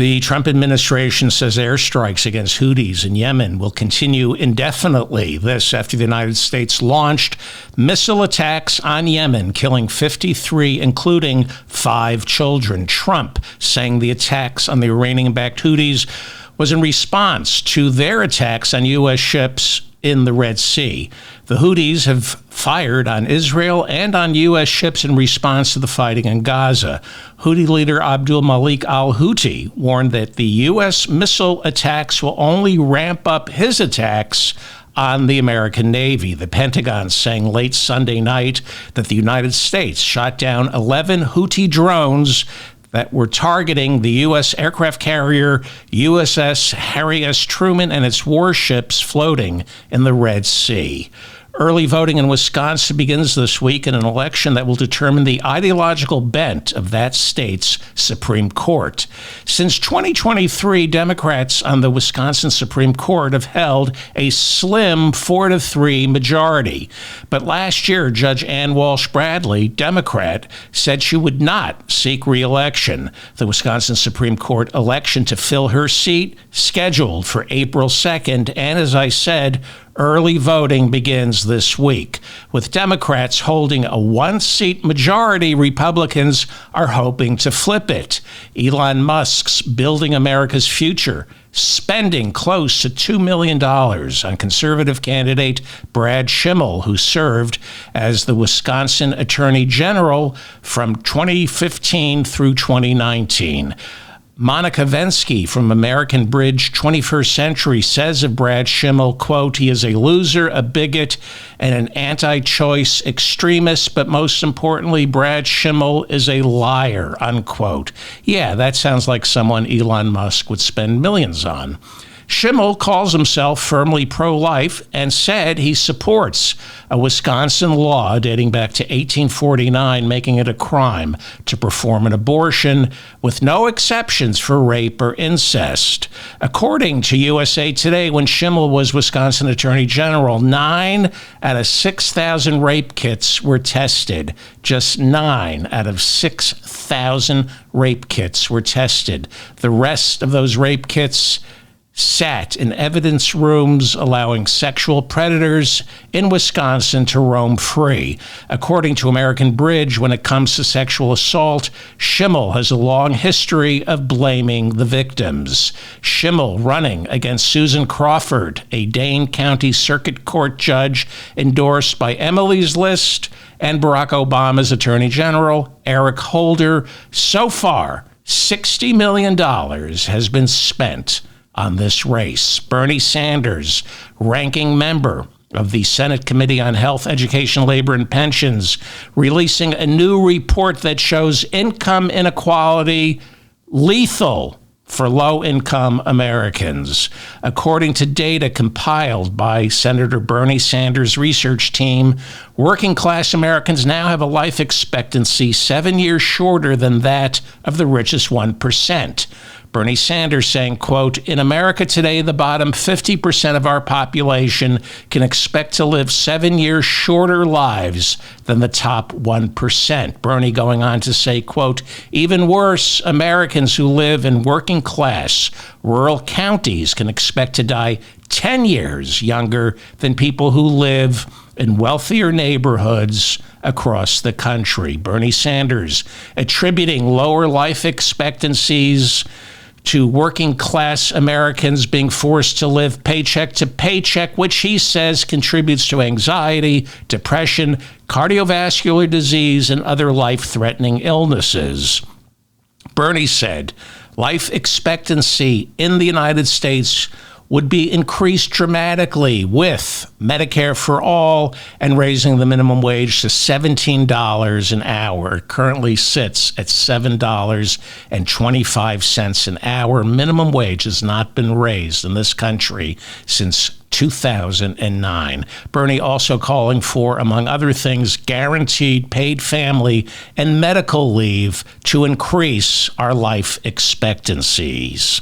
The Trump administration says airstrikes against Houthis in Yemen will continue indefinitely. This after the United States launched missile attacks on Yemen, killing 53, including 5 children. Trump saying the attacks on the Iranian-backed Houthis was in response to their attacks on U.S. ships in the Red Sea. The Houthis have fired on Israel and on U.S. ships in response to the fighting in Gaza. Houthi leader Abdul Malik al-Houthi warned that the U.S. missile attacks will only ramp up his attacks on the American Navy. The Pentagon saying late Sunday night that the United States shot down 11 Houthi drones that were targeting the U.S. aircraft carrier USS Harry S. Truman and its warships floating in the Red Sea. Early voting in Wisconsin begins this week in an election that will determine the ideological bent of that state's Supreme Court. Since 2023, Democrats on the Wisconsin Supreme Court have held a slim 4-3 majority. But last year, Judge Ann Walsh Bradley, Democrat, said she would not seek re-election. The Wisconsin Supreme Court election to fill her seat scheduled for April 2nd, and as I said, early voting begins this week. With Democrats holding a 1-seat majority, Republicans are hoping to flip it. Elon Musk's Building America's Future spending close to $2 million on conservative candidate Brad Schimmel, who served as the Wisconsin Attorney General from 2015 through 2019. Monica Vensky from American Bridge 21st Century says of Brad Schimmel, quote, he is a loser, a bigot, and an anti-choice extremist, but most importantly, Brad Schimmel is a liar, unquote. Yeah, that sounds like someone Elon Musk would spend millions on. Schimmel calls himself firmly pro-life and said he supports a Wisconsin law dating back to 1849, making it a crime to perform an abortion with no exceptions for rape or incest. According to USA Today, when Schimmel was Wisconsin Attorney General, 9 out of 6,000 rape kits were tested. Just 9 out of 6,000 rape kits were tested. The rest of those rape kits sat in evidence rooms, allowing sexual predators in Wisconsin to roam free. According to American Bridge, when it comes to sexual assault, Schimmel has a long history of blaming the victims. Schimmel running against Susan Crawford, a Dane County Circuit Court judge endorsed by Emily's List and Barack Obama's Attorney General, Eric Holder. So far, $60 million has been spent on this race. Bernie Sanders, ranking member of the Senate Committee on Health, Education, Labor, and Pensions, releasing a new report that shows income inequality lethal for low-income Americans. According to data compiled by Senator Bernie Sanders' research team, working-class Americans now have a life expectancy 7 years shorter than that of the richest 1%. Bernie Sanders saying, quote, in America today, the bottom 50% of our population can expect to live 7 years shorter lives than the top 1%. Bernie going on to say, quote, even worse, Americans who live in working class rural counties can expect to die 10 years younger than people who live in wealthier neighborhoods across the country. Bernie Sanders attributing lower life expectancies to working class Americans being forced to live paycheck to paycheck, which he says contributes to anxiety, depression, cardiovascular disease, and other life-threatening illnesses. Bernie said life expectancy in the United States would be increased dramatically with Medicare for all and raising the minimum wage to $17 an hour. It currently sits at $7.25 an hour. Minimum wage has not been raised in this country since 2009. Bernie also calling for, among other things, guaranteed paid family and medical leave to increase our life expectancies.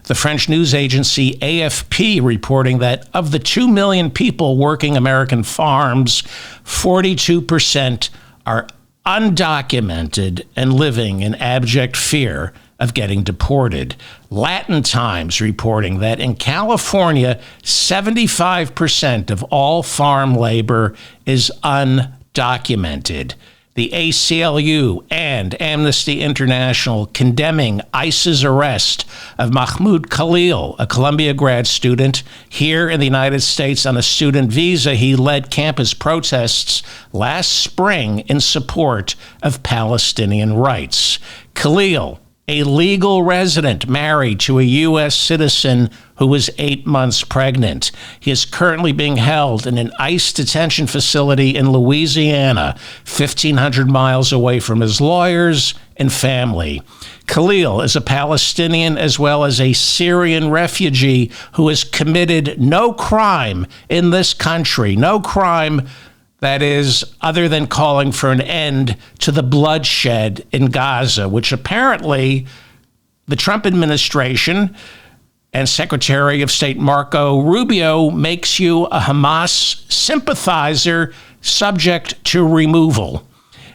The French news agency AFP reporting that of the 2 million people working American farms, 42% are undocumented and living in abject fear of getting deported. Latin Times reporting that in California, 75% of all farm labor is undocumented. The ACLU and Amnesty International condemning ICE's arrest of Mahmoud Khalil, a Columbia grad student here in the United States on a student visa. He led campus protests last spring in support of Palestinian rights. Khalil, a legal resident married to a U.S. citizen who was 8 months pregnant. He is currently being held in an ICE detention facility in Louisiana, 1,500 miles away from his lawyers and family. Khalil is a Palestinian as well as a Syrian refugee who has committed no crime in this country, no crime that is, other than calling for an end to the bloodshed in Gaza, which apparently the Trump administration and Secretary of State Marco Rubio makes you a Hamas sympathizer subject to removal.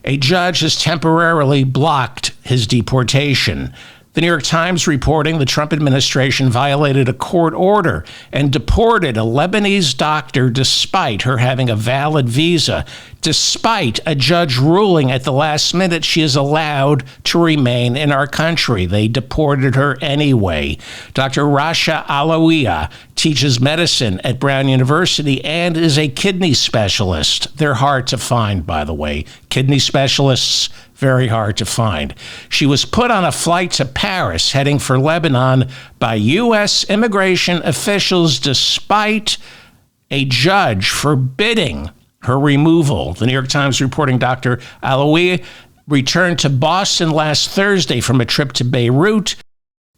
A judge has temporarily blocked his deportation. The New York Times reporting the Trump administration violated a court order and deported a Lebanese doctor despite her having a valid visa, despite a judge ruling at the last minute she is allowed to remain in our country. They deported her anyway. Dr. Rasha Alawiya teaches medicine at Brown University and is a kidney specialist. They're hard to find, by the way. Kidney specialists, very hard to find. She was put on a flight to Paris heading for Lebanon by U.S. immigration officials despite a judge forbidding her removal. The New York Times reporting Dr. Alawiya returned to Boston last Thursday from a trip to Beirut.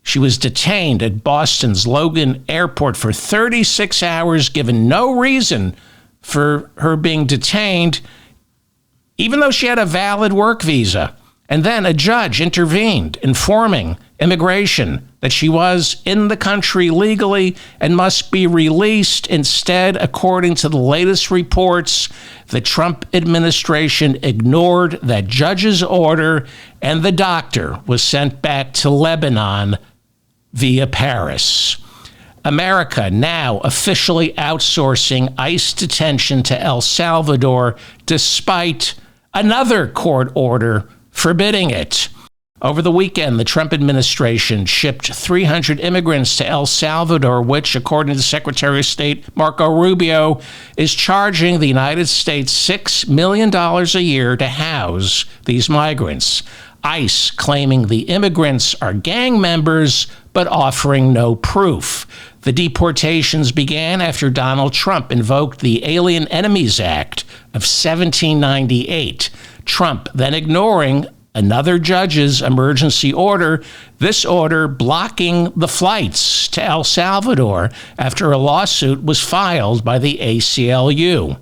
She was detained at Boston's Logan Airport for 36 hours, given no reason for her being detained, even though she had a valid work visa. And then a judge intervened, informing immigration that she was in the country legally and must be released. Instead, according to the latest reports, the Trump administration ignored that judge's order, and the doctor was sent back to Lebanon via Paris. America now officially outsourcing ICE detention to El Salvador, despite another court order forbidding it. Over the weekend, the Trump administration shipped 300 immigrants to El Salvador, which, according to Secretary of State Marco Rubio, is charging the United States $6 million a year to house these migrants. ICE claiming the immigrants are gang members, but offering no proof. The deportations began after Donald Trump invoked the Alien Enemies Act of 1798. Trump then ignoring another judge's emergency order, this order blocking the flights to El Salvador after a lawsuit was filed by the ACLU.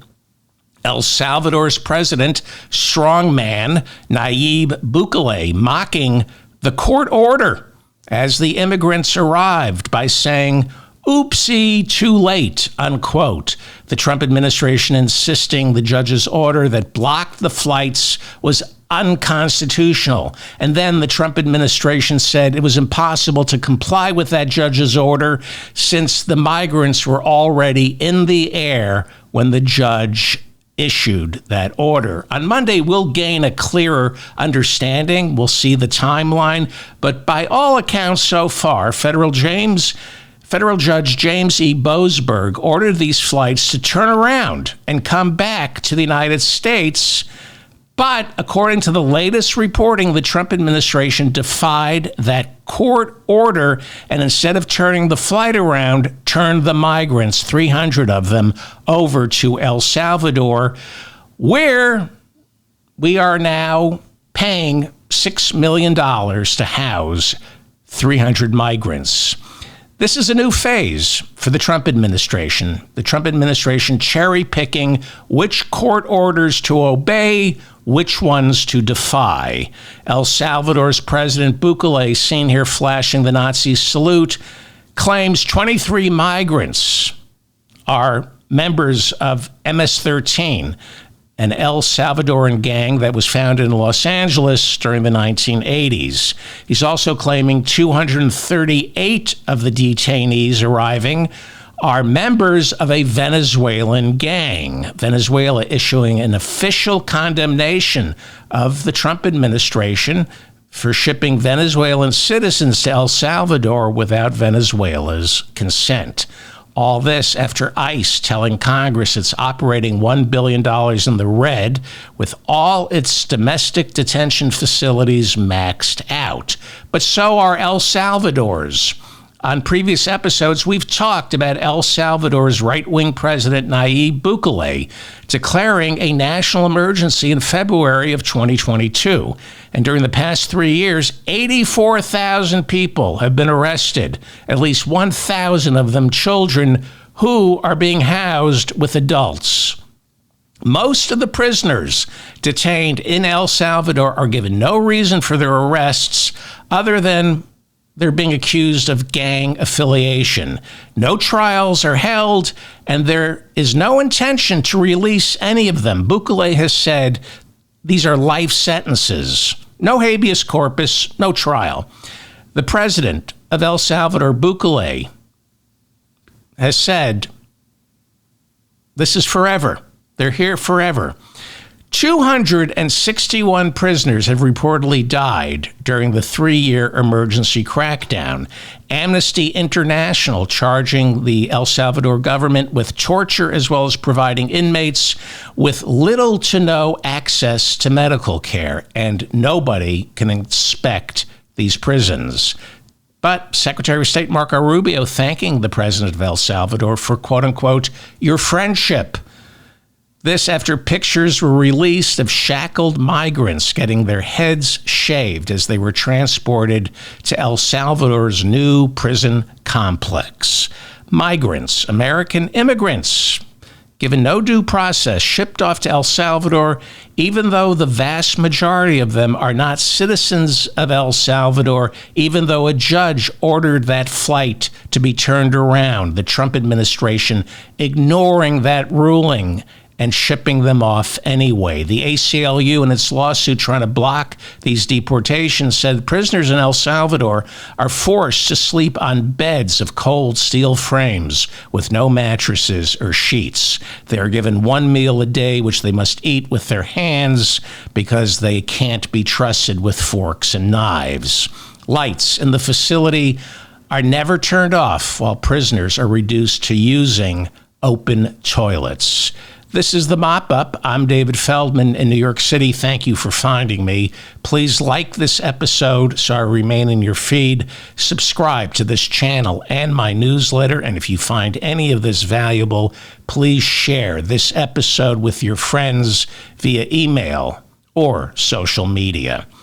El Salvador's president, strongman Nayib Bukele, mocking the court order as the immigrants arrived by saying, "Oopsie, too late," unquote. The Trump administration insisting the judge's order that blocked the flights was unconstitutional. And then the Trump administration said it was impossible to comply with that judge's order since the migrants were already in the air when the judge issued that order. On Monday, we'll gain a clearer understanding. We'll see the timeline. But by all accounts so far, Federal Judge James E. Boasberg ordered these flights to turn around and come back to the United States. But according to the latest reporting, the Trump administration defied that court order and instead of turning the flight around, turned the migrants, 300 of them, over to El Salvador, where we are now paying $6 million to house 300 migrants. This is a new phase for the Trump administration. The Trump administration cherry-picking which court orders to obey, which ones to defy. El Salvador's President Bukele, seen here flashing the Nazi salute, claims 23 migrants are members of MS-13, an El Salvadoran gang that was founded in Los Angeles during the 1980s. He's also claiming 238 of the detainees arriving are members of a Venezuelan gang. Venezuela issuing an official condemnation of the Trump administration for shipping Venezuelan citizens to El Salvador without Venezuela's consent. All this after ICE telling Congress it's operating $1 billion in the red with all its domestic detention facilities maxed out. But so are El Salvador's. On previous episodes, we've talked about El Salvador's right-wing president, Nayib Bukele, declaring a national emergency in February of 2022. And during the past 3 years, 84,000 people have been arrested, at least 1,000 of them children who are being housed with adults. Most of the prisoners detained in El Salvador are given no reason for their arrests other than they're being accused of gang affiliation. No trials are held, and there is no intention to release any of them. Bukele has said these are life sentences. No habeas corpus, no trial. The president of El Salvador, Bukele, has said this is forever. They're here forever. 261 prisoners have reportedly died during the 3-year emergency crackdown. Amnesty International charging the El Salvador government with torture as well as providing inmates with little to no access to medical care, and nobody can inspect these prisons. But Secretary of State Marco Rubio thanking the president of El Salvador for, quote unquote, your friendship. This after pictures were released of shackled migrants getting their heads shaved as they were transported to El Salvador's new prison complex. Migrants, American immigrants, given no due process, shipped off to El Salvador, even though the vast majority of them are not citizens of El Salvador, even though a judge ordered that flight to be turned around. The Trump administration ignoring that ruling and shipping them off anyway. The ACLU in its lawsuit trying to block these deportations said prisoners in El Salvador are forced to sleep on beds of cold steel frames with no mattresses or sheets. They are given one meal a day, which they must eat with their hands because they can't be trusted with forks and knives. Lights in the facility are never turned off while prisoners are reduced to using open toilets. This is The Mop Up. I'm David Feldman in New York City. Thank you for finding me. Please like this episode so I remain in your feed. Subscribe to this channel and my newsletter. And if you find any of this valuable, please share this episode with your friends via email or social media.